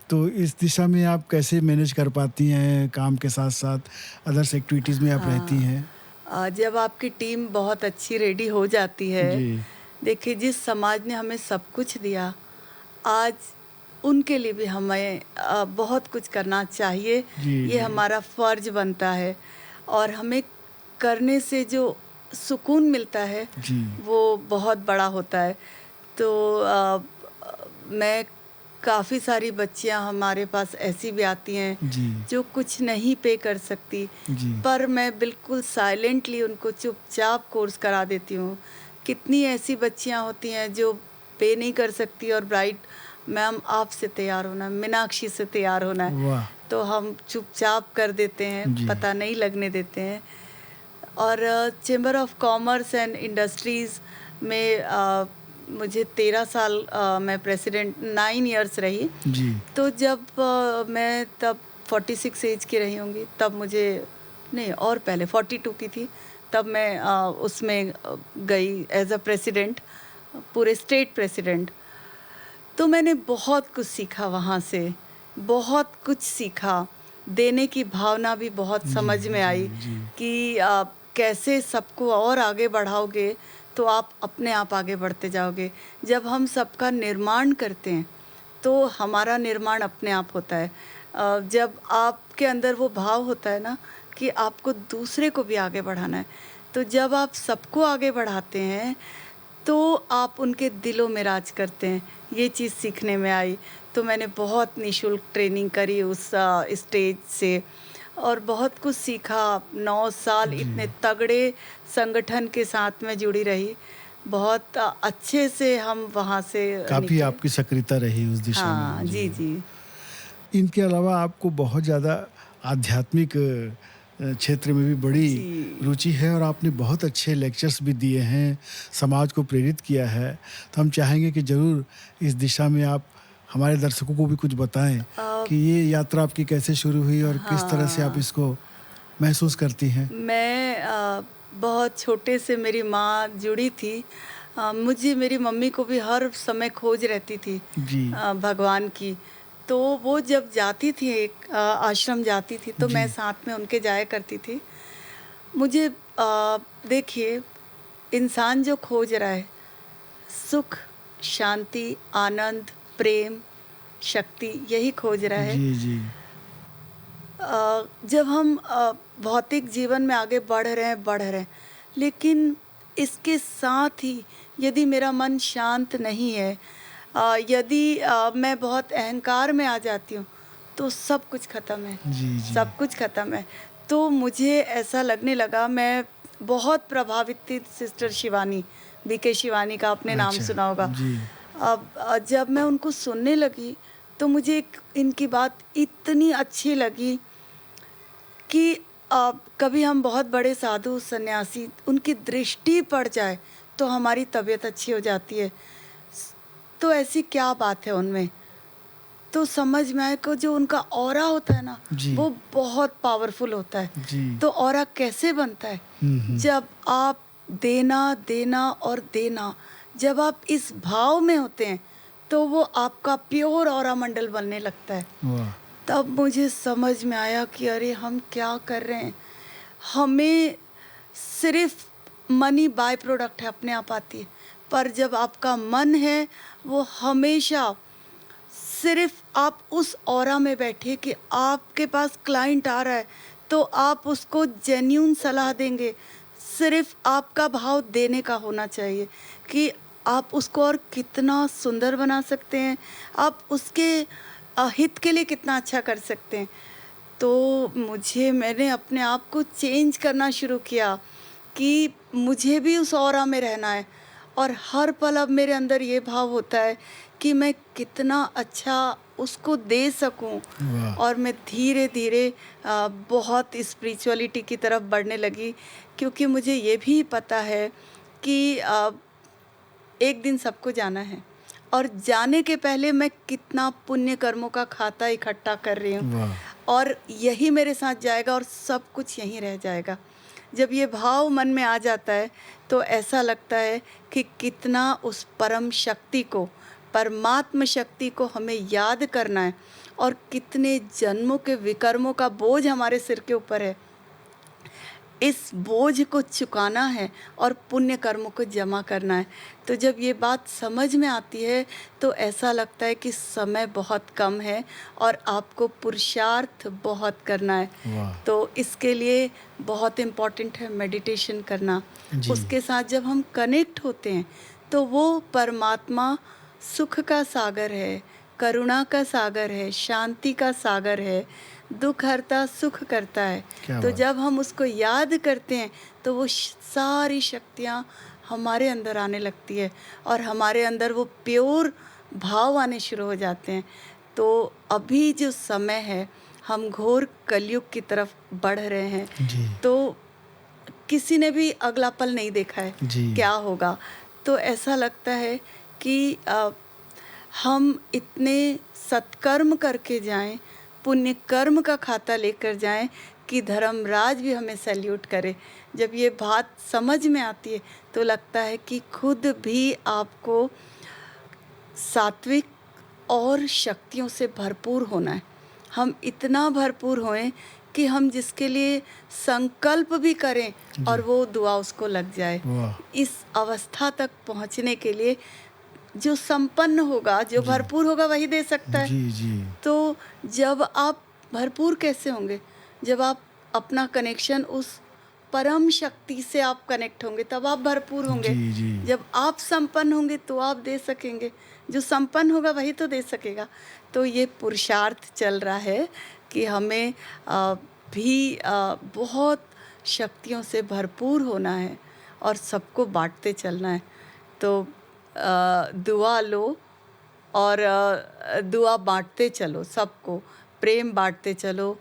तो इस दिशा में आप कैसे मैनेज कर पाती हैं, काम के साथ साथ अदर्स एक्टिविटीज़ में आप रहती हैं? जब आपकी टीम बहुत अच्छी रेडी हो जाती है, जी देखिए जिस समाज ने हमें सब कुछ दिया, आज उनके लिए भी हमें बहुत कुछ करना चाहिए। जी ये जी हमारा फ़र्ज बनता है, और हमें करने से जो सुकून मिलता है जी। वो बहुत बड़ा होता है। तो मैं काफ़ी सारी बच्चियां हमारे पास ऐसी भी आती हैं जी जो कुछ नहीं पे कर सकती, जी। पर मैं बिल्कुल साइलेंटली उनको चुपचाप कोर्स करा देती हूँ। कितनी ऐसी बच्चियाँ होती हैं जो पे नहीं कर सकती, और ब्राइट मैम आपसे तैयार होना है, मीनाक्षी से तैयार होना है, वाह। तो हम चुपचाप कर देते हैं, जी। पता नहीं लगने देते हैं। और chamber of commerce and industries में मुझे 13 साल मैं प्रेसिडेंट 9 इयर्स रही। जी तो जब मैं तब 46 एज की रही होंगी, तब मुझे, नहीं और पहले 42 की थी, तब मैं उसमें गई एज अ प्रेसिडेंट, पूरे स्टेट प्रेसिडेंट। तो मैंने बहुत कुछ सीखा वहाँ से, बहुत कुछ सीखा। देने की भावना भी बहुत जी, समझ में आई जी, जी। कि कैसे सबको और आगे बढ़ाओगे तो आप अपने आप आगे बढ़ते जाओगे। जब हम सबका निर्माण करते हैं तो हमारा निर्माण अपने आप होता है। जब आपके अंदर वो भाव होता है ना कि आपको दूसरे को भी आगे बढ़ाना है, तो जब आप सबको आगे बढ़ाते हैं तो आप उनके दिलों में राज करते हैं। ये चीज़ सीखने में आई। तो मैंने बहुत निःशुल्क ट्रेनिंग करी उस स्टेज से और बहुत कुछ सीखा। 9 साल जी। इतने तगड़े संगठन के साथ में जुड़ी रही। बहुत अच्छे से हम वहाँ से काफ़ी निकले। आपकी सक्रियता रही उस दिशा हाँ, में। जी, जी। जी। इनके अलावा आपको बहुत ज़्यादा आध्यात्मिक क्षेत्र में भी बड़ी जी। रुचि है और आपने बहुत अच्छे लेक्चर्स भी दिए हैं, समाज को प्रेरित किया है। तो हम चाहेंगे कि ज़रूर इस दिशा में आप हमारे दर्शकों को भी कुछ बताएँ अ, कि ये यात्रा आपकी कैसे शुरू हुई और किस तरह से आप हाँ। इसको महसूस करती हैं? मैं बहुत छोटे से मेरी माँ जुड़ी थी। मुझे मेरी मम्मी को भी हर समय खोज रहती थी जी, भगवान की। तो वो जब जाती थी एक आश्रम जाती थी तो जी, मैं साथ में उनके जाया करती थी। मुझे देखिए इंसान जो खोज रहा है सुख, शांति, आनंद, प्रेम, शक्ति यही खोज रहा है। जी, जी, जब हम भौतिक जीवन में आगे बढ़ रहे हैं, लेकिन इसके साथ ही यदि मेरा मन शांत नहीं है, यदि मैं बहुत अहंकार में आ जाती हूँ, तो सब कुछ ख़त्म है, जी, जी। सब कुछ ख़त्म है। तो मुझे ऐसा लगने लगा, मैं बहुत प्रभावित थी सिस्टर शिवानी, बीके शिवानी का आपने नाम अच्छा, सुना होगा। जी, अब जब मैं उनको सुनने लगी, तो मुझे इनकी बात इतनी अच्छी लगी कि कभी हम बहुत बड़े साधु सन्यासी उनकी दृष्टि पड़ जाए तो हमारी तबीयत अच्छी हो जाती है। तो ऐसी क्या बात है उनमें? तो समझ में आया कि जो उनका ऑरा होता है ना, जी, वो बहुत पावरफुल होता है। जी। तो ऑरा कैसे बनता है? हुँ, हुँ। जब आप देना, देना और देना, जब आप इस भाव में होते हैं, तो वो आपका प्योर ऑरा मंडल बनने लगता है। वाह! तब मुझे समझ में आया कि अरे हम क्या कर रहे हैं। हमें सिर्फ मनी बाय प्रोडक्ट है, अपने आप आती है। पर जब आपका मन है वो हमेशा सिर्फ आप उस ऑरा में बैठे कि आपके पास क्लाइंट आ रहा है तो आप उसको जेन्यून सलाह देंगे। सिर्फ आपका भाव देने का होना चाहिए कि आप उसको और कितना सुंदर बना सकते हैं, आप उसके हित के लिए कितना अच्छा कर सकते हैं। तो मैंने अपने आप को चेंज करना शुरू किया कि मुझे भी उस ऑरा में रहना है और हर पल अब मेरे अंदर ये भाव होता है कि मैं कितना अच्छा उसको दे सकूं। वाह! और मैं धीरे धीरे बहुत स्पिरिचुअलिटी की तरफ बढ़ने लगी क्योंकि मुझे ये भी पता है कि एक दिन सबको जाना है और जाने के पहले मैं कितना पुण्य कर्मों का खाता इकट्ठा कर रही हूँ वाह! और यही मेरे साथ जाएगा और सब कुछ यहीं रह जाएगा। जब ये भाव मन में आ जाता है तो ऐसा लगता है कि कितना उस परम शक्ति को, परमात्म शक्ति को हमें याद करना है और कितने जन्मों के विकर्मों का बोझ हमारे सिर के ऊपर है। इस बोझ को चुकाना है और पुण्य कर्मों को जमा करना है। तो जब ये बात समझ में आती है तो ऐसा लगता है कि समय बहुत कम है और आपको पुरुषार्थ बहुत करना है। वाह! तो इसके लिए बहुत इम्पॉर्टेंट है मेडिटेशन करना। जी, उसके साथ जब हम कनेक्ट होते हैं तो वो परमात्मा सुख का सागर है, करुणा का सागर है, शांति का सागर है, दुख हरता सुख करता है। क्या तो बात! जब हम उसको याद करते हैं तो वो सारी शक्तियाँ हमारे अंदर आने लगती है और हमारे अंदर वो प्योर भाव आने शुरू हो जाते हैं। तो अभी जो समय है हम घोर कलयुग की तरफ बढ़ रहे हैं। जी, तो किसी ने भी अगला पल नहीं देखा है जी, क्या होगा। तो ऐसा लगता है कि हम इतने सत्कर्म करके जाएं, पुण्य कर्म का खाता लेकर जाएं कि धर्मराज भी हमें सैल्यूट करे। जब ये बात समझ में आती है तो लगता है कि खुद भी आपको सात्विक और शक्तियों से भरपूर होना है। हम इतना भरपूर होएं कि हम जिसके लिए संकल्प भी करें और वो दुआ उसको लग जाए। वाह। इस अवस्था तक पहुंचने के लिए जो संपन्न होगा, जो भरपूर होगा, वही दे सकता है। जी जी तो जब आप भरपूर कैसे होंगे? जब आप अपना कनेक्शन उस परम शक्ति से आप कनेक्ट होंगे, तब आप भरपूर होंगे। जी जी जब आप संपन्न होंगे तो आप दे सकेंगे। जो संपन्न होगा वही तो दे सकेगा। तो ये पुरुषार्थ चल रहा है कि हमें बहुत शक्तियों से भरपूर होना है और सबको बांटते चलना है। तो दुआ लो और दुआ बांटते चलो, सबको प्रेम बांटते चलो,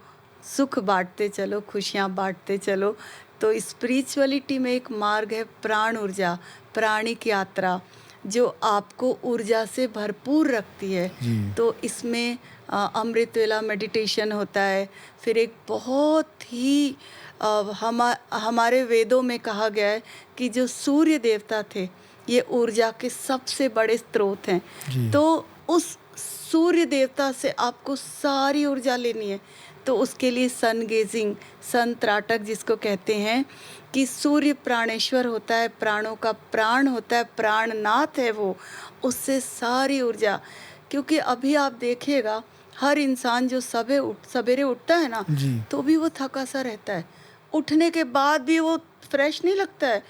सुख बांटते चलो, खुशियाँ बांटते चलो। तो स्पिरिचुअलिटी में एक मार्ग है प्राण ऊर्जा, प्राणिक यात्रा, जो आपको ऊर्जा से भरपूर रखती है। जी। तो इसमें अमृत वेला मेडिटेशन होता है। फिर एक बहुत ही हमारे वेदों में कहा गया है कि जो सूर्य देवता थे, ये ऊर्जा के सबसे बड़े स्रोत हैं। जी। तो उस सूर्य देवता से आपको सारी ऊर्जा लेनी है। तो उसके लिए सन गेजिंग, सन त्राटक जिसको कहते हैं, कि सूर्य प्राणेश्वर होता है, प्राणों का प्राण होता है, प्राणनाथ है वो। उससे सारी ऊर्जा, क्योंकि अभी आप देखिएगा हर इंसान जो सवेरे उठता है ना, जी। तो भी वो थका सा रहता है। उठने के बाद भी वो फ्रेश नहीं लगता है।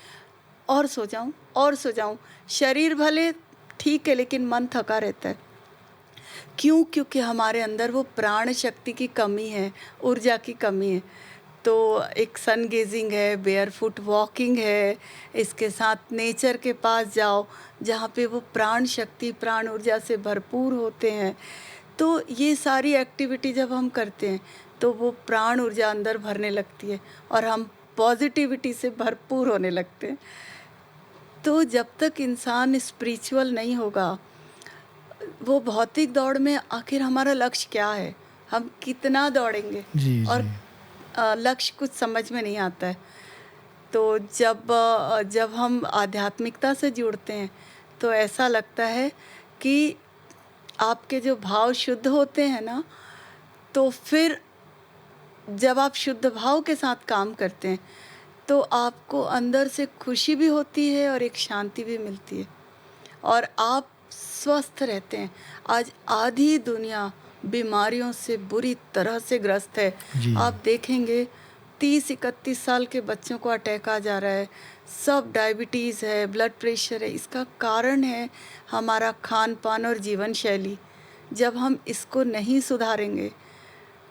और सो जाऊं। शरीर भले ठीक है लेकिन मन थका रहता है। क्यों? क्योंकि हमारे अंदर वो प्राण शक्ति की कमी है, ऊर्जा की कमी है। तो एक सन गेजिंग है, बेयरफुट वॉकिंग है, इसके साथ नेचर के पास जाओ जहाँ पे वो प्राण शक्ति, प्राण ऊर्जा से भरपूर होते हैं। तो ये सारी एक्टिविटी जब हम करते हैं तो वो प्राण ऊर्जा अंदर भरने लगती है और हम पॉजिटिविटी से भरपूर होने लगते हैं। तो जब तक इंसान स्पिरिचुअल नहीं होगा, वो भौतिक दौड़ में आखिर हमारा लक्ष्य क्या है, हम कितना दौड़ेंगे, जी और जी लक्ष्य कुछ समझ में नहीं आता है। तो जब हम आध्यात्मिकता से जुड़ते हैं तो ऐसा लगता है कि आपके जो भाव शुद्ध होते हैं ना, तो फिर जब आप शुद्ध भाव के साथ काम करते हैं तो आपको अंदर से खुशी भी होती है और एक शांति भी मिलती है और आप स्वस्थ रहते हैं। आज आधी दुनिया बीमारियों से बुरी तरह से ग्रस्त है। जी। आप देखेंगे 30-31 साल के बच्चों को अटैक आ जा रहा है, सब डायबिटीज़ है, ब्लड प्रेशर है। इसका कारण है हमारा खान पान और जीवन शैली। जब हम इसको नहीं सुधारेंगे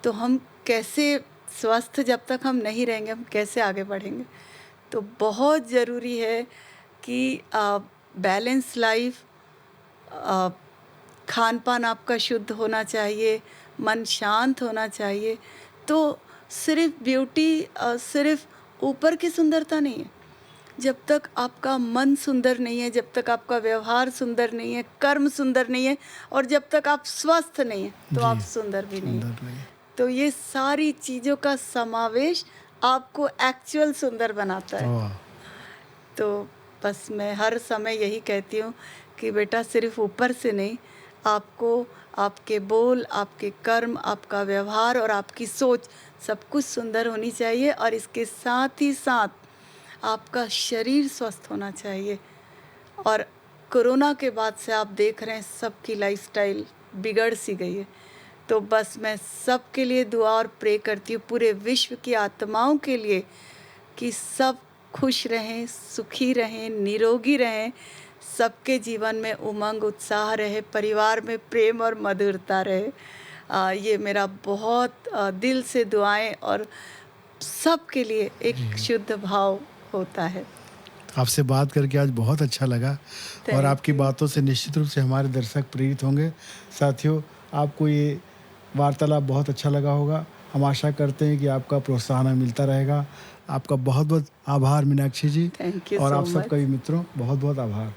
तो हम कैसे स्वस्थ, जब तक हम नहीं रहेंगे हम कैसे आगे बढ़ेंगे। तो बहुत ज़रूरी है कि बैलेंस लाइफ, खान पान आपका शुद्ध होना चाहिए, मन शांत होना चाहिए। तो सिर्फ ब्यूटी सिर्फ ऊपर की सुंदरता नहीं है। जब तक आपका मन सुंदर नहीं है, जब तक आपका व्यवहार सुंदर नहीं है, कर्म सुंदर नहीं है, और जब तक आप स्वस्थ नहीं है तो आप सुंदर भी नहीं है। तो ये सारी चीज़ों का समावेश आपको एक्चुअल सुंदर बनाता है। तो बस मैं हर समय यही कहती हूँ कि बेटा सिर्फ ऊपर से नहीं, आपको आपके बोल, आपके कर्म, आपका व्यवहार और आपकी सोच सब कुछ सुंदर होनी चाहिए, और इसके साथ ही साथ आपका शरीर स्वस्थ होना चाहिए। और कोरोना के बाद से आप देख रहे हैं सबकी लाइफस्टाइल बिगड़ सी गई है। तो बस मैं सबके लिए दुआ और प्रे करती हूँ, पूरे विश्व की आत्माओं के लिए, कि सब खुश रहें, सुखी रहें, निरोगी रहें, सबके जीवन में उमंग उत्साह रहे, परिवार में प्रेम और मधुरता रहे। ये मेरा बहुत दिल से दुआएं और सबके लिए एक शुद्ध भाव होता है। आपसे बात करके आज बहुत अच्छा लगा और आपकी बातों से निश्चित रूप से हमारे दर्शक प्रेरित होंगे। साथियों, आपको ये वार्तालाप बहुत अच्छा लगा होगा। हम आशा करते हैं कि आपका प्रोत्साहन मिलता रहेगा। आपका बहुत बहुत आभार मीनाक्षी जी, थैंक यू और सो आप मच। सबका भी मित्रों बहुत बहुत आभार।